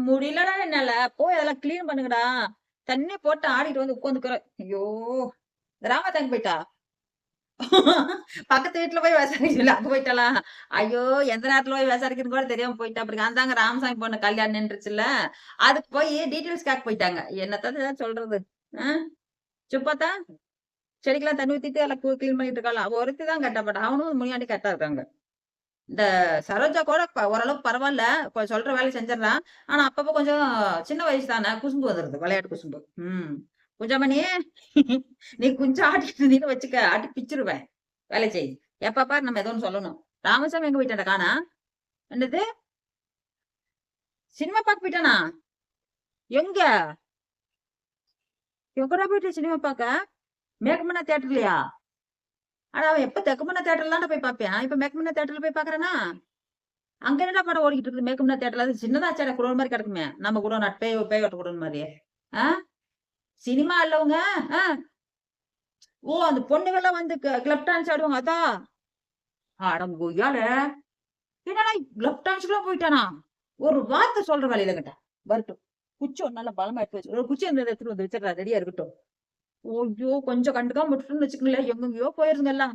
முடியலடா என்னால. போய் அதெல்லாம் கிளீன் பண்ணுங்கடா. தண்ணி போட்டு ஆடிட்டு வந்து உட்காந்துக்கிறேன். ஐயோ! ராமா தாங்க போயிட்டா? பக்கத்து வீட்ல போய் விசாரிக்கல. அங்க போயிட்டாளா? ஐயோ! எந்த நேரத்துல போய் விசாரிக்கணும்னு கூட தெரியாம போயிட்டா. அப்படி அந்தாங்க ராமசாமி பொண்ணு கல்யாணம் நின்றுச்சுல்ல. அதுக்கு போய் டீட்டெயில்ஸ் கேட்க போயிட்டாங்க. என்னத்த சொல்றது? அ சுப்பாத்தா செடிக்கெல்லாம் தண்ணி ஊத்திட்டு எல்லாம் கிளீன் பண்ணிட்டு இருக்காளாம். அவ ஒருத்தி தான் கஷ்டப்பட்டா. அவனும் முனியாண்டி கரெக்ட்டா இருக்காங்க. இந்த சரோஜா கூட ஓரளவுக்கு பரவால்ல. சொல்ற வேலைய செஞ்சர்றான். ஆனா அப்பப்ப கொஞ்சம் சின்ன வயசு தானே குசும்பு வந்துருது. விளையாட்டு குசும்பு. ம். குஞ்சாமணி நீ கொஞ்சம் ஆட்டிட்டு இருந்தீன்னு வச்சுக்க, ஆட்டி பிச்சுருவேன். வேலை செய். எப்ப பாரு நம்ம ஏதோ ஒண்ணு சொல்லணும். ராமசாமி எங்க போயிட்டான்டா காணா? என்னது? சினிமா பாக்க போயிட்டானா? எங்க? எங்கடா போயிட்டு சினிமா பாக்க? மேகமன்னா தியேட்டர்லயா? அட அவன் எப்ப தெக்குமன்னா தியேட்டர்ல தான்டா போய் பாப்பான். இப்ப மேகமன்னா தியேட்டர்ல போய் பாக்குறானா? அங்க என்னடா படம் ஓடிக்கிட்டு இருக்குது மேகமன்னா தியேட்டர்ல? அது சின்னதாச்சாடா குடோன் மாரி கிடக்குமே. நம்ம குடோன் பேய் ஓட்ட குடோன் மாரி. ஆ? சினிமா இல்லவங்க. ஆ. ஓ! அந்த பொண்ணுங்கலாம் வந்து கிளப் டான்ஸ் ஆடுவாங்க அதா? அட கொய்யால! என்னடா லெஃப்ட் டான்ஸ்க்குலாம் போயிட்டானா? ஒரு வார்த்தை சொல்ற வேலையில இல்லங்கட்ட. வரட்டும். குச்சி ஒண்ணு நல்லா பலமா எடுத்து வச்சு. ஒரு குச்சி இருந்தத எடுத்துட்டு வந்து வச்சுடுறா. ரெடியா இருக்கட்டும். ஐயோ! கொஞ்சம் கண்டுக்காம விட்டுட்டோம்னு வச்சுக்கங்களேன், எங்கெங்கேயோ போயிருதுங்க எல்லாம்.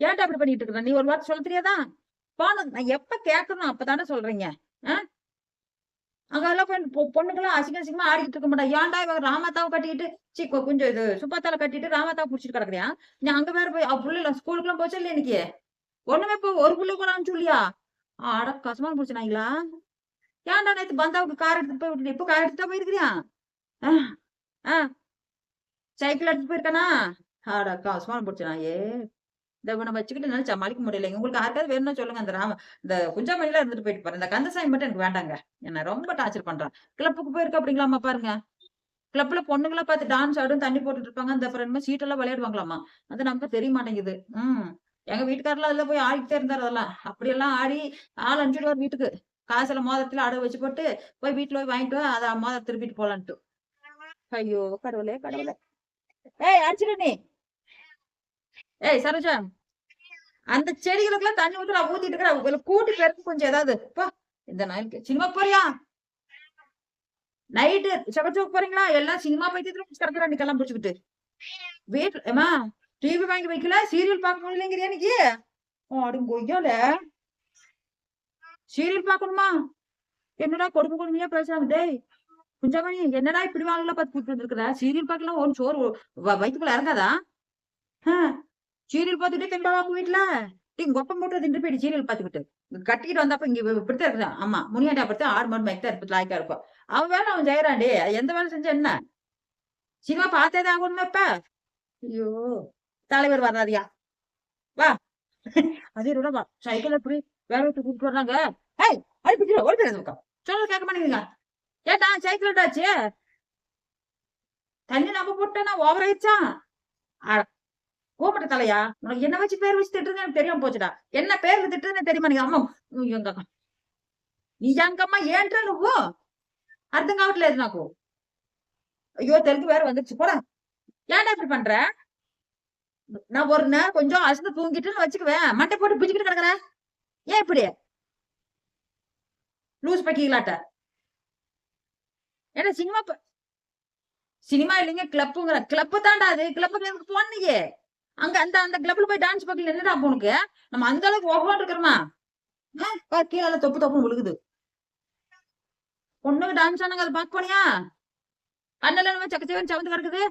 ஏன்டா அப்படி பண்ணிட்டு இருக்க? நீ ஒரு வார்த்தை சொல்ல தெரியாதா? போணும். நான் எப்ப கேட்கணும் அப்பதானே சொல்றீங்க. ஆ? அங்கெல்லாம் போய் பொண்ணுங்கலாம் அசிங்க அசிங்கமா ஆடிக்கிட்டு இருக்க மாட்டா. ஏன்டா இவ ராமாத்தாவ கட்டிக்கிட்டு கொஞ்சம் இது சுப்பாத்தால கட்டிட்டு ராமாத்தாவ புடிச்சிட்டு கிடக்குறியா? நீ அங்க வேற போய் அவ புள்ளைல ஸ்கூலுக்குலாம் போச்சா இல்லையா இன்னைக்கு? ஒண்ணுமே இப்போ ஒரு புள்ள கூட அனுப்பிச்சுடலையா? அட கசமான புடிச்ச நாய்ங்களா! ஏன்டா நேத்து பந்தாவுக்கு கார் எடுத்துட்டு போய் விட்டுட்டு, இப்ப கார் எடுத்துட்டா போயிருக்கிறியா? ஆ, ஆ, சைக்கிள் எடுத்துட்டு போயிருக்கானா? அட கசமான புடிச்ச நாயே! இத இவன வச்சுக்கிட்டு என்னால சமாளிக்க முடியலைங்க. உங்களுக்கு யாருக்காவது வேணும்னா சொல்லுங்க. இந்த குஞ்சாமணிலாம் இருந்துட்டு போயிட்டு பாரு. இந்த கந்தசாமி மட்டும் எனக்கு வேண்டாங்க. என்ன ரொம்ப டார்ச்சர் பண்றான். கிளப்புக்கு போயிருக்க அப்படிங்களாம்மா பாருங்க. கிளப்ல பொண்ணுங்கள பார்த்து டான்ஸ் ஆடும், தண்ணி போட்டுட்டு இருப்பாங்க. அந்த அப்புறம் என்னமோ சீட்டெல்லாம் விளையாடுவாங்களாமா. அது நமக்கு தெரிய மாட்டேங்குது. ம். எங்க வீட்டுக்காரர்லாம் அதுல போய் ஆடிக்கிட்டே இருந்தாரு அதெல்லாம். அப்படியெல்லாம் ஆடி ஆள் அனுப்பிச்சுடுவாரு வீட்டுக்கு. காசெல்லாம் மோதிரத்துல அடகு வச்சு போட்டு, போய் வீட்ல போய் வாங்கிட்டு வா, அத மோதிரம் திருப்பிட்டு போலான்ட்டு. ஐயோ! கடவுளே! கடவுளே! ஏய் அடிச்சிரு நீ. ஏய் சரோஜா, அந்த செடிகளுக்கெல்லாம் தண்ணி ஊத்தி நான் ஊத்திட்டு இருக்கிறேன். உங்கள கூட்டி பெருக்க கொஞ்சம் ஏதாவது. போ. இந்த நாய்க்கு சினிமா போறியா? நைட்டு செகச்சோக்கு போறீங்களா? எல்லாம் சினிமா பைத்தியத்துல முடிச்சு கிடக்குறா இன்னைக்கெல்லாம் புடிச்சுக்கிட்டு. வீட்ல ஏம்மா டிவி வாங்கி வைக்கல, சீரியல் பார்க்க முடியலங்கிறியா இன்னைக்கு? அட கொய்யால! சீரியல் பார்க்கணுமா? என்னடா கொடுமை கொடுமையா பேசுறாங்க. டேய் குஞ்சாமணி என்னடா இப்படி வாங்கலாம் பார்த்து கூட்டிட்டு வந்திருக்கிற? சீரியல் பார்க்கலாம் ஒரு சோறு வயித்துக்குள்ள இறங்காதா? ஆ. சீரியல் பார்த்துட்டே திண்டாடா உங்க வீட்ல? டேய் உங்க அப்பா மட்டும் தின்ட்டு போயிடு சீரியல் பார்த்துக்கிட்டு. கட்டிக்கிட்டு வந்தப்ப இங்க இப்படித்தான் இருக்குதான். ஆமா. முனியாண்டி அப்படித்தான் 6 மணி மயக்கம் தான் லாய்க்கா இருப்பான். அவன் வேலை அவன் செய்யறான்டி. எந்த வேலை செஞ்சா என்ன? சினிமா பார்த்தே தான் ஆகணுமா இப்ப? ஐயோ! தலைவர் வராருயா. வா. அதே ரோட வா. சைக்கிள்ல எப்படி வேற ஒருத்தர் கூட்டிட்டு வர்றாங்க. ஏய்! அடிப்பிச்சுரு. ஓடி போயிரு அந்த பக்கம். சொன்னது கேட்க மாட்டேங்கிறீங்க. ஏன்டா சைக்கிள் என்னாச்சு? தண்ணி நம்ம போட்டோம்னா ஓவர் ஆயிடுச்சா? அட கூப்பிட்ட தலையா? உனக்கு என்ன வச்சு பேர் வச்சு திட்டுறதுன்னு எனக்கு தெரியாம போச்சுடா. என்ன பேர்ல திட்டுறதுன்னு தெரியுமா நீங்க అమ్మ ఎங்க నిజంగమ్మా ఏంట్రా నువ్వు? అర్థం కావట్లేదు నాకు. ஐயோ! தெலுங்கு வேற வந்துருச்சு போடா. ஏன்டா இப்படி பண்ற? நான் ஒரு நேரம் கொஞ்சம் அசந்து தூங்கிட்டேன்னு வச்சுக்குவேன். மண்டை போட்டு பிச்சுக்கிட்டு கிடக்குற. ஏன் இப்படி? லூஸ் பக்கிங்களாட்ட. ஏன்னா சினிமா இல்லைங்க கிளப்புங்கிறேன். கிளப்பு தான்டா அது. கிளப்புக்கு எனக்கு போனீங்க. அங்க அந்த அந்த கிளப்ல போய் டான்ஸ் பார்க்கல என்னடா அப்ப உனக்கு? நம்ம அந்த அளவுக்கு ஓஹோன்னு இருக்கிறோமா? பாரு கீழ எல்லாம் தொப்பு தொப்புன்னு விழுகுது. பொண்ணுங்க டான்ஸ் ஆடுனாங்க அத பார்க்க போனியா? கண்ணெல்லாம் என்னமோ சக்க சக்கன்னு செவந்து கிடக்குது.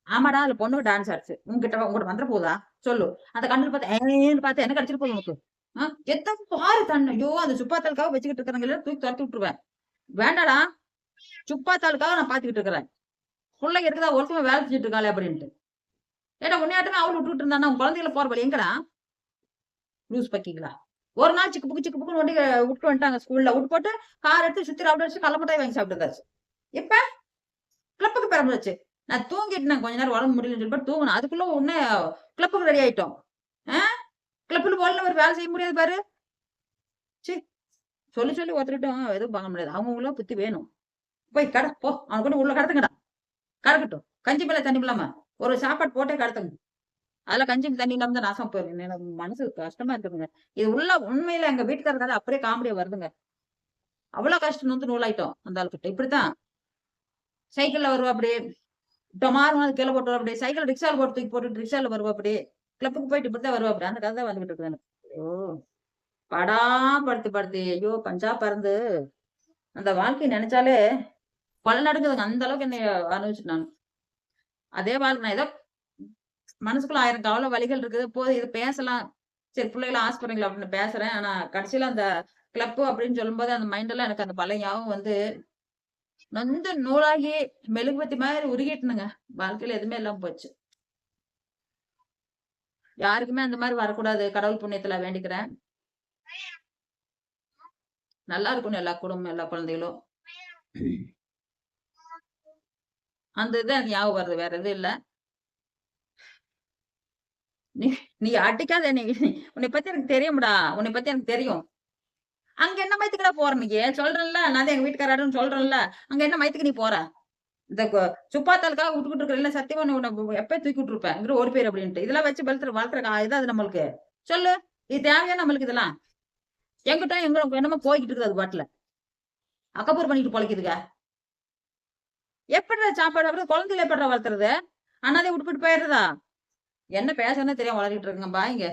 ஆமாடா அதுல பொண்ணுங்க டான்ஸ் ஆடுச்சு. உன்கிட்ட வந்துற போதா? சொல்லு. அந்த கண்ணுல பார்த்து ஏன்னு பார்த்து என்ன கிடைச்சிட போகுது உனக்கு? ஆ? எத்தன பாரு தண்ணி. ஐயோ! அந்த சுப்பாத்தாளுக்காக வச்சுக்கிட்டு இருக்கிறவங்க தூக்கி துரத்தி விட்டுருவேன். வேண்டாடா. சுப்பாத்தாளுக்காக நான் பார்த்துக்கிட்டு இருக்கிறேன். புள்ளைங்க இருக்குதா ஒருத்தவங்க வேலை செஞ்சுட்டு இருக்காளே அப்படின்ட்டு. ஏன்டா உன்னையாட்டமே அவள விட்டுட்டு இருந்தான்னா, உன் குழந்தைகள போற வழி எங்கடா? லூஸ் பக்கிங்களா? ஒரு நாள் சிக்கு புக்குன்னு ஒண்டி விட்டு வந்துட்டாங்க ஸ்கூல்ல. விட்டு போட்டு கார் எடுத்து சுத்தி ரவுண்ட் அடிச்சு கடல மிட்டாய் வாங்கி சாப்பிட்டு இருந்தாச்சு. இப்ப கிளப்புக்கு பெரம்புறாச்சு. நான் தூங்கிட்டேன் கொஞ்ச நேரம் உடம்பு முடியலன்னு சொல்லிட்டு தூங்குனேன். அதுக்குள்ள உடனே கிளப்புக்கு ரெடி ஆயிட்டோம். ஆ? கிளப்ல போகலன்னா ஒரு வேலை செய்ய முடியாது பாரு. ச்சீ! சொல்லி சொல்லி ஒருத்தர்கிட்ட எதுவும் பண்ண முடியாது. அவங்கவங்களுக்கு புத்தி வேணும். போய் கெட போ. அவன கொண்டு உள்ள கடத்துங்கடா. கடக்கட்டும். கஞ்சி மேல தண்ணி இல்லாம. ஒரு சாப்பாடு போட்டே கடத்துங்க. அதுல கஞ்சிக்கு தண்ணி இல்லாம தான் நாசமா போயிரும். எனக்கு மனசு கஷ்டமா இருக்குதுங்க. இது உண்மையில எங்க வீட்டுக்காரர் கதை அப்படியே காமெடியா வருதுங்க. அவ்வளவு கஷ்டம் வந்து நூலாயிட்டோம் அந்த ஆளுகிட்ட. இப்படித்தான் சைக்கிள்ல வருவாப்படி. டொமார்னு கீழ போட்டு வருவாப்படி. சைக்கிள் ரிக்ஷால போட்டு தூக்கி போட்டுட்டு ரிக்ஷால வருவாப்படி. கிளப்புக்கு போயிட்டு இப்படித்தான் வருவாப்படி. அந்த கதை தான் வந்துகிட்டு இருக்குது எனக்கு. ஐயோ! படாப்படுத்தி ஐயோ! பஞ்சா பறந்து அந்த வாழ்க்கைய நெனச்சாலே கொல நடுங்குதுங்க. அந்த அளவுக்கு என்னைய அனுபவிச்சுட்டேன் நானு. அதே வாழ்க்கை நான் ஏதோ மனசுக்குள்ள 1000 கவல வலிகள் இருக்குது. போதும் இது பேசலாம். சரி பிள்ளைகள ஆஸ்பத்திரில அப்படின்னு பேசுறேன். ஆனா கடைசியில அந்த கிளப்பு அப்படின்னு சொல்லும்போது அந்த மைண்ட்ல எனக்கு அந்த பழைய ஞாபகம் வந்து நொந்து நூலாகி மெழுகுவர்த்தி மாரி உருகிட்டேனுங்க. வாழ்க்கையில எதுவுமே இல்லாம போச்சு. யாருக்குமே அந்த மாரி வரக்கூடாது. கடவுள் புண்ணியத்துல வேண்டிக்கிறேன். நல்லா இருக்கணும் எல்லா குடும்பம், எல்லா குழந்தைகளும். அந்த இது எனக்கு ஞாபகம் வருது. வேற எதுவும் இல்ல. நீ நீ அடிக்காத நீ உன்னை பத்தி எனக்கு தெரியும்டா. உன்னை பத்தி எனக்கு தெரியும். அங்க என்ன மயத்துக்குடா போற நீ? சொல்றேன்ல. நான் தான் எங்க வீட்டுக்காரர்ன்னு சொல்றேன்ல. அங்க என்ன மயத்துக்கு நீ போற? இந்த சுப்பாத்தாளுக்காக விட்டுக்கிட்டு இருக்கிற இல்ல சத்தியமா உன்னை எப்பயும் தூக்கி விட்டுருப்பேன். இங்கிட்டு ஓடி போயிரு அப்படின்ட்டு. இதெல்லாம் வச்சு வளர்த்துற இதா அது நம்மளுக்கு. சொல்லு. இது தேவையா நம்மளுக்கு இதெல்லாம்? எங்கிட்ட எங்க என்னமோ போய்க்கிட்டு இருக்குது அது பாட்டுல. அக்கப்போர் பண்ணிட்டு பொழைக்குதுங்க. எப்படிடா சாப்பாடு அப்புறம் குழந்தைகள எப்படிடா வளர்த்துறது? அனாதைய விட்டுப்புட்டு போயிடுறதா? என்ன பேசணும்னே தெரியாம வளர்த்திட்டு இருக்குங்க பாய்ங்க.